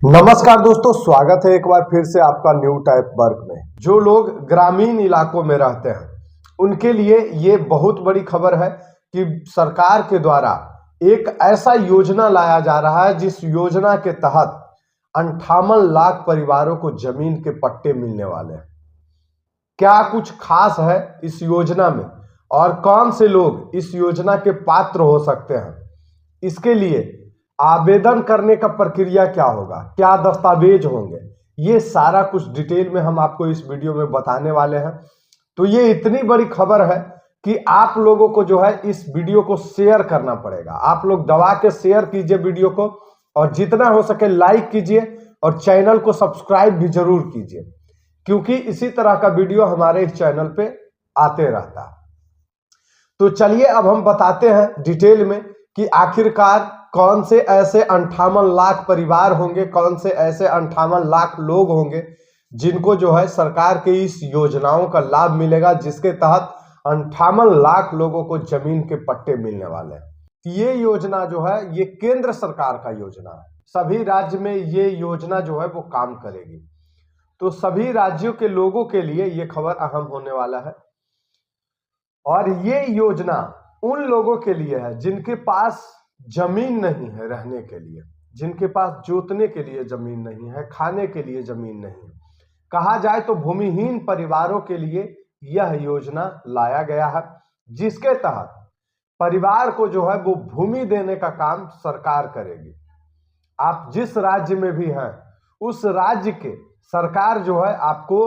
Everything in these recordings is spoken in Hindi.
नमस्कार दोस्तों, स्वागत है एक बार फिर से आपका न्यू टाइप वर्क में। जो लोग ग्रामीण इलाकों में रहते हैं उनके लिए ये बहुत बड़ी खबर है कि सरकार के द्वारा एक ऐसा योजना लाया जा रहा है जिस योजना के तहत 58 लाख परिवारों को जमीन के पट्टे मिलने वाले हैं। क्या कुछ खास है इस योजना में और कौन से लोग इस योजना के पात्र हो सकते हैं, इसके लिए आवेदन करने का प्रक्रिया क्या होगा, क्या दस्तावेज होंगे, ये सारा कुछ डिटेल में हम आपको इस वीडियो में बताने वाले हैं। तो ये इतनी बड़ी खबर है कि आप लोगों को जो है इस वीडियो को शेयर करना पड़ेगा। आप लोग दबा के शेयर कीजिए वीडियो को और जितना हो सके लाइक कीजिए और चैनल को सब्सक्राइब भी जरूर कीजिए, क्योंकि इसी तरह का वीडियो हमारे इस चैनल पे आते रहता है। तो चलिए अब हम बताते हैं डिटेल में कि आखिरकार कौन से ऐसे 58 लाख परिवार होंगे, कौन से ऐसे 58 लाख लोग होंगे जिनको जो है सरकार के इस योजनाओं का लाभ मिलेगा, जिसके तहत 58 लाख लोगों को जमीन के पट्टे मिलने वाले हैं। ये योजना जो है ये केंद्र सरकार का योजना है। सभी राज्य में ये योजना जो है वो काम करेगी। तो सभी राज्यों के लोगों के लिए ये खबर अहम होने वाला है। और ये योजना उन लोगों के लिए है जिनके पास जमीन नहीं है रहने के लिए, जिनके पास जोतने के लिए जमीन नहीं है, खाने के लिए जमीन नहीं है। कहा जाए तो भूमिहीन परिवारों के लिए यह योजना लाया गया है, जिसके तहत परिवार को जो है वो भूमि देने का काम सरकार करेगी। आप जिस राज्य में भी हैं उस राज्य के सरकार जो है आपको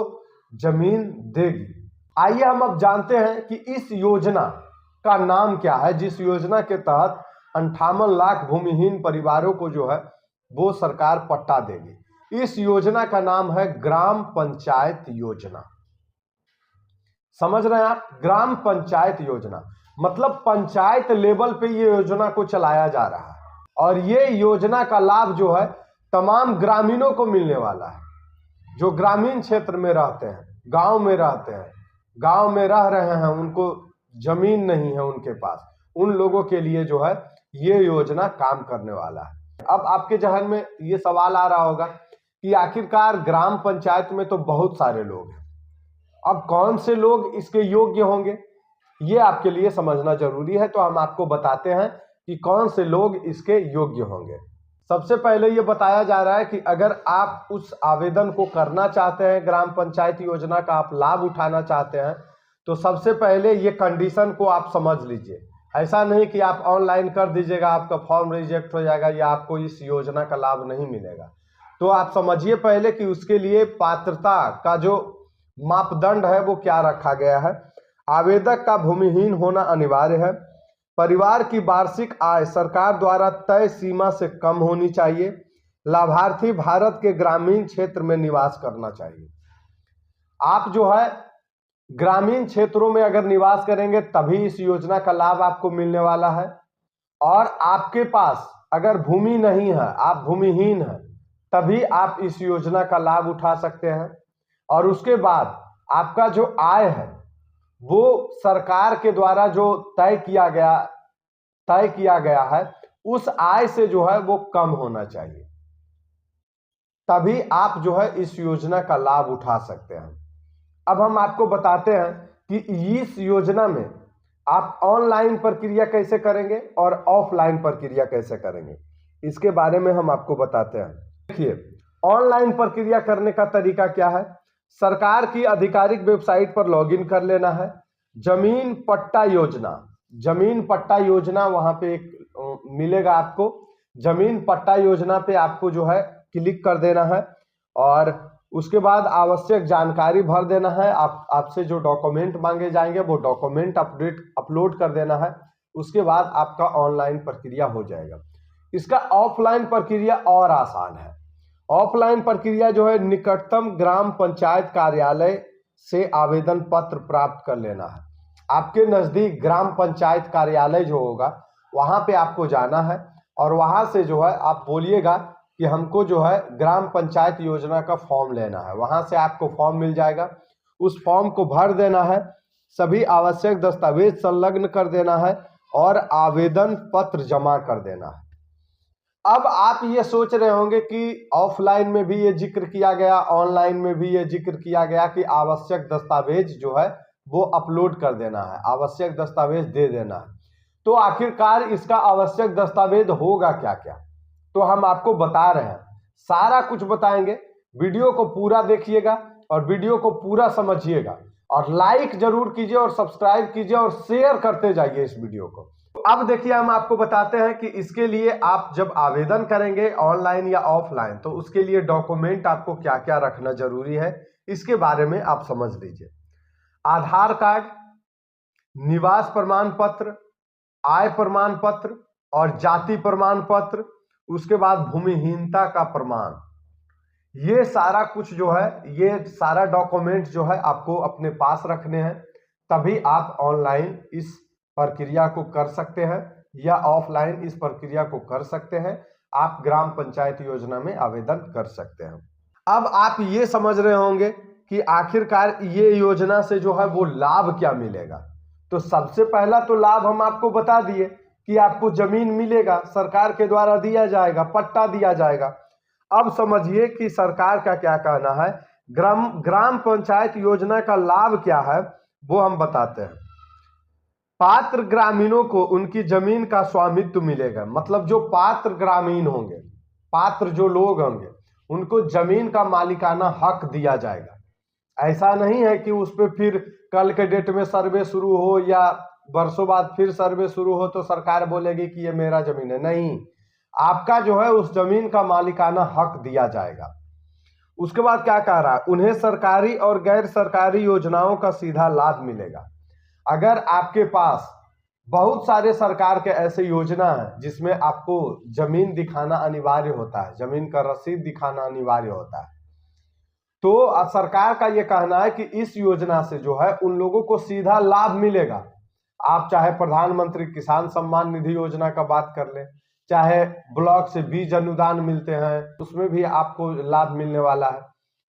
जमीन देगी। आइए हम अब जानते हैं कि इस योजना का नाम क्या है, जिस योजना के तहत 58 लाख भूमिहीन परिवारों को जो है वो सरकार पट्टा देगी। इस योजना का नाम है ग्राम पंचायत योजना। समझ रहे हैं आप? ग्राम पंचायत योजना मतलब पंचायत लेवल पे ये योजना को चलाया जा रहा है और ये योजना का लाभ जो है तमाम ग्रामीणों को मिलने वाला है। जो ग्रामीण क्षेत्र में रहते हैं, गांव में रहते हैं, गांव में रह रहे हैं, उनको जमीन नहीं है उनके पास, उन लोगों के लिए जो है ये योजना काम करने वाला है। अब आपके जहन में ये सवाल आ रहा होगा कि आखिरकार ग्राम पंचायत में तो बहुत सारे लोग हैं, अब कौन से लोग इसके योग्य होंगे, ये आपके लिए समझना जरूरी है। तो हम आपको बताते हैं कि कौन से लोग इसके योग्य होंगे। सबसे पहले ये बताया जा रहा है कि अगर आप उस आवेदन को करना चाहते हैं, ग्राम पंचायत योजना का आप लाभ उठाना चाहते हैं, तो सबसे पहले ये कंडीशन को आप समझ लीजिए। ऐसा नहीं कि आप ऑनलाइन कर दीजिएगा, आपका फॉर्म रिजेक्ट हो जाएगा या आपको इस योजना का लाभ नहीं मिलेगा। तो आप समझिए पहले कि उसके लिए पात्रता का जो मापदंड है वो क्या रखा गया है। आवेदक का भूमिहीन होना अनिवार्य है। परिवार की वार्षिक आय सरकार द्वारा तय सीमा से कम होनी चाहिए। लाभार्थी भारत के ग्रामीण क्षेत्र में निवास करना चाहिए। आप जो है ग्रामीण क्षेत्रों में अगर निवास करेंगे तभी इस योजना का लाभ आपको मिलने वाला है। और आपके पास अगर भूमि नहीं है, आप भूमिहीन हैं, तभी आप इस योजना का लाभ उठा सकते हैं। और उसके बाद आपका जो आय है वो सरकार के द्वारा जो तय किया गया है उस आय से जो है वो कम होना चाहिए, तभी आप जो है इस योजना का लाभ उठा सकते हैं। अब हम आपको बताते हैं कि इस योजना में आप ऑनलाइन प्रक्रिया कैसे करेंगे और ऑफलाइन प्रक्रिया कैसे करेंगे, इसके बारे में हम आपको बताते हैं। देखिए, ऑनलाइन प्रक्रिया करने का तरीका क्या है। सरकार की आधिकारिक वेबसाइट पर लॉगिन कर लेना है। जमीन पट्टा योजना वहां पे एक मिलेगा आपको। जमीन पट्टा योजना पे आपको जो है क्लिक कर देना है और उसके बाद आवश्यक जानकारी भर देना है। आपसे जो डॉक्यूमेंट मांगे जाएंगे वो डॉक्यूमेंट अपलोड कर देना है। उसके बाद आपका ऑनलाइन प्रक्रिया हो जाएगा। इसका ऑफलाइन प्रक्रिया और आसान है। ऑफलाइन प्रक्रिया जो है निकटतम ग्राम पंचायत कार्यालय से आवेदन पत्र प्राप्त कर लेना है। आपके नजदीक ग्राम पंचायत कार्यालय जो होगा वहां पे आपको जाना है और वहां से जो है आप बोलिएगा कि हमको जो है ग्राम पंचायत योजना का फॉर्म लेना है। वहां से आपको फॉर्म मिल जाएगा, उस फॉर्म को भर देना है, सभी आवश्यक दस्तावेज संलग्न कर देना है और आवेदन पत्र जमा कर देना है। अब आप ये सोच रहे होंगे कि ऑफलाइन में भी ये जिक्र किया गया, ऑनलाइन में भी ये जिक्र किया गया कि आवश्यक दस्तावेज जो है वो अपलोड कर देना है, आवश्यक दस्तावेज दे देना है। तो आखिरकार इसका आवश्यक दस्तावेज होगा क्या क्या, तो हम आपको बता रहे हैं, सारा कुछ बताएंगे। वीडियो को पूरा देखिएगा और वीडियो को पूरा समझिएगा और लाइक जरूर कीजिए और सब्सक्राइब कीजिए और शेयर करते जाइए इस वीडियो को। अब देखिए, हम आपको बताते हैं कि इसके लिए आप जब आवेदन करेंगे ऑनलाइन या ऑफलाइन, तो उसके लिए डॉक्यूमेंट आपको क्या क्या रखना जरूरी है, इसके बारे में आप समझ लीजिए। आधार कार्ड, निवास प्रमाण पत्र, आय प्रमाण पत्र और जाति प्रमाण पत्र, उसके बाद भूमिहीनता का प्रमाण, ये सारा कुछ जो है, ये सारा डॉक्यूमेंट जो है आपको अपने पास रखने हैं, तभी आप ऑनलाइन इस प्रक्रिया को कर सकते हैं या ऑफलाइन इस प्रक्रिया को कर सकते हैं। आप ग्राम पंचायत योजना में आवेदन कर सकते हैं। अब आप ये समझ रहे होंगे कि आखिरकार ये योजना से जो है वो लाभ क्या मिलेगा। तो सबसे पहला तो लाभ हम आपको बता दिए कि आपको जमीन मिलेगा, सरकार के द्वारा दिया जाएगा, पट्टा दिया जाएगा। अब समझिए कि सरकार का क्या कहना है, ग्राम पंचायत योजना का लाभ क्या है वो हम बताते हैं। पात्र ग्रामीणों को उनकी जमीन का स्वामित्व मिलेगा, मतलब जो पात्र ग्रामीण होंगे, पात्र जो लोग होंगे, उनको जमीन का मालिकाना हक दिया जाएगा। ऐसा नहीं है कि उस पर फिर कल के डेट में सर्वे शुरू हो या वर्षों बाद फिर सर्वे शुरू हो तो सरकार बोलेगी कि ये मेरा जमीन है। नहीं, आपका जो है उस जमीन का मालिकाना हक दिया जाएगा। उसके बाद क्या कह रहा है, उन्हें सरकारी और गैर सरकारी योजनाओं का सीधा लाभ मिलेगा। अगर आपके पास बहुत सारे सरकार के ऐसे योजना है जिसमें आपको जमीन दिखाना अनिवार्य होता है, जमीन का रसीद दिखाना अनिवार्य होता है, तो सरकार का यह कहना है कि इस योजना से जो है उन लोगों को सीधा लाभ मिलेगा। आप चाहे प्रधानमंत्री किसान सम्मान निधि योजना का बात कर ले, चाहे ब्लॉक से बीज अनुदान मिलते हैं, उसमें भी आपको लाभ मिलने वाला है।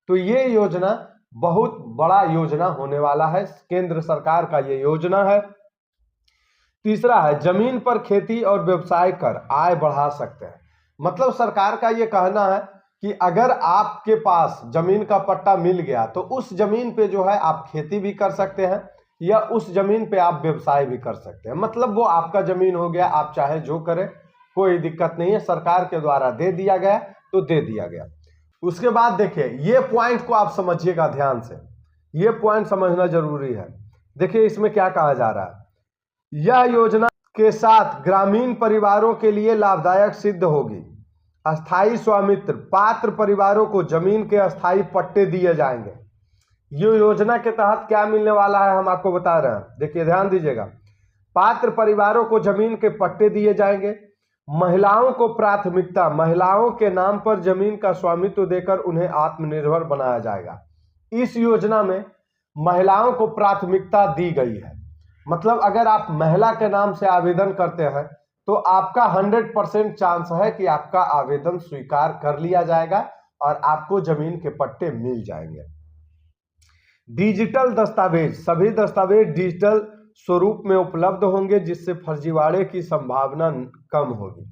तो ये योजना बहुत बड़ा योजना होने वाला है, केंद्र सरकार का ये योजना है। तीसरा है, जमीन पर खेती और व्यवसाय कर आय बढ़ा सकते हैं। मतलब सरकार का ये कहना है कि अगर आपके पास जमीन का पट्टा मिल गया तो उस जमीन पे जो है आप खेती भी कर सकते हैं या उस जमीन पे आप व्यवसाय भी कर सकते हैं। मतलब वो आपका जमीन हो गया, आप चाहे जो करें, कोई दिक्कत नहीं है, सरकार के द्वारा दे दिया गया तो दे दिया गया। उसके बाद देखिए, ये पॉइंट को आप समझिएगा ध्यान से, ये पॉइंट समझना जरूरी है। देखिए इसमें क्या कहा जा रहा है, यह योजना के साथ ग्रामीण परिवारों के लिए लाभदायक सिद्ध होगी। अस्थाई स्वामित्व, पात्र परिवारों को जमीन के अस्थाई पट्टे दिए जाएंगे। ये योजना के तहत क्या मिलने वाला है हम आपको बता रहे हैं, देखिए ध्यान दीजिएगा। पात्र परिवारों को जमीन के पट्टे दिए जाएंगे। महिलाओं को प्राथमिकता, महिलाओं के नाम पर जमीन का स्वामित्व देकर उन्हें आत्मनिर्भर बनाया जाएगा। इस योजना में महिलाओं को प्राथमिकता दी गई है। मतलब अगर आप महिला के नाम से आवेदन करते हैं तो आपका 100% चांस है कि आपका आवेदन स्वीकार कर लिया जाएगा और आपको जमीन के पट्टे मिल जाएंगे। डिजिटल दस्तावेज, सभी दस्तावेज डिजिटल स्वरूप में उपलब्ध होंगे जिससे फर्जीवाड़े की संभावना कम होगी।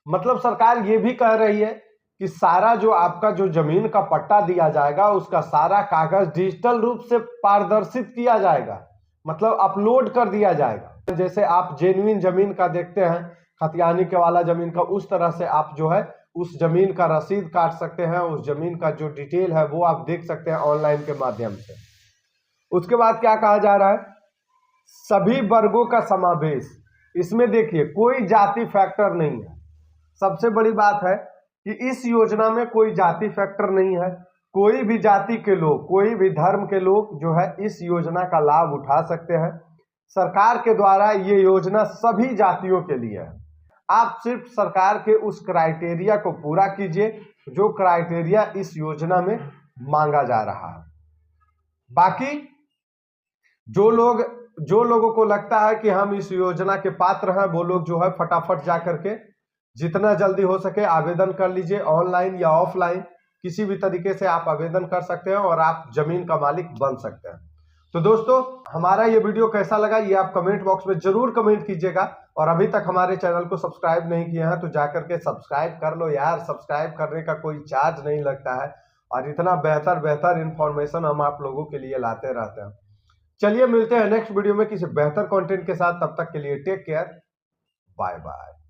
मतलब सरकार ये भी कह रही है कि सारा जो आपका जो जमीन का पट्टा दिया जाएगा उसका सारा कागज डिजिटल रूप से पारदर्शित किया जाएगा, मतलब अपलोड कर दिया जाएगा। जैसे आप जेन्युइन जमीन का देखते हैं, खतियानी के वाला जमीन का, उस तरह से आप जो है उस जमीन का रसीद काट सकते हैं, उस जमीन का जो डिटेल है वो आप देख सकते हैं ऑनलाइन के माध्यम से। उसके बाद क्या कहा जा रहा है, सभी वर्गों का समावेश। इसमें देखिए कोई जाति फैक्टर नहीं है। सबसे बड़ी बात है कि इस योजना में कोई जाति फैक्टर नहीं है। कोई भी जाति के लोग, कोई भी धर्म के लोग जो है इस योजना का लाभ उठा सकते हैं। सरकार के द्वारा ये योजना सभी जातियों के लिए है। आप सिर्फ सरकार के उस क्राइटेरिया को पूरा कीजिए जो क्राइटेरिया इस योजना में मांगा जा रहा है। बाकी जो लोगों को लगता है कि हम इस योजना के पात्र हैं, वो लोग जो है फटाफट जा करके जितना जल्दी हो सके आवेदन कर लीजिए। ऑनलाइन या ऑफलाइन किसी भी तरीके से आप आवेदन कर सकते हैं और आप जमीन का मालिक बन सकते हैं। तो दोस्तों, हमारा ये वीडियो कैसा लगा ये आप कमेंट बॉक्स में जरूर कमेंट कीजिएगा। और अभी तक हमारे चैनल को सब्सक्राइब नहीं किए हैं तो जाकर के सब्सक्राइब कर लो यार। सब्सक्राइब करने का कोई चार्ज नहीं लगता है और इतना बेहतर बेहतर इंफॉर्मेशन हम आप लोगों के लिए लाते रहते हैं। चलिए मिलते हैं नेक्स्ट वीडियो में किसी बेहतर कंटेंट के साथ। तब तक के लिए टेक केयर, बाय बाय।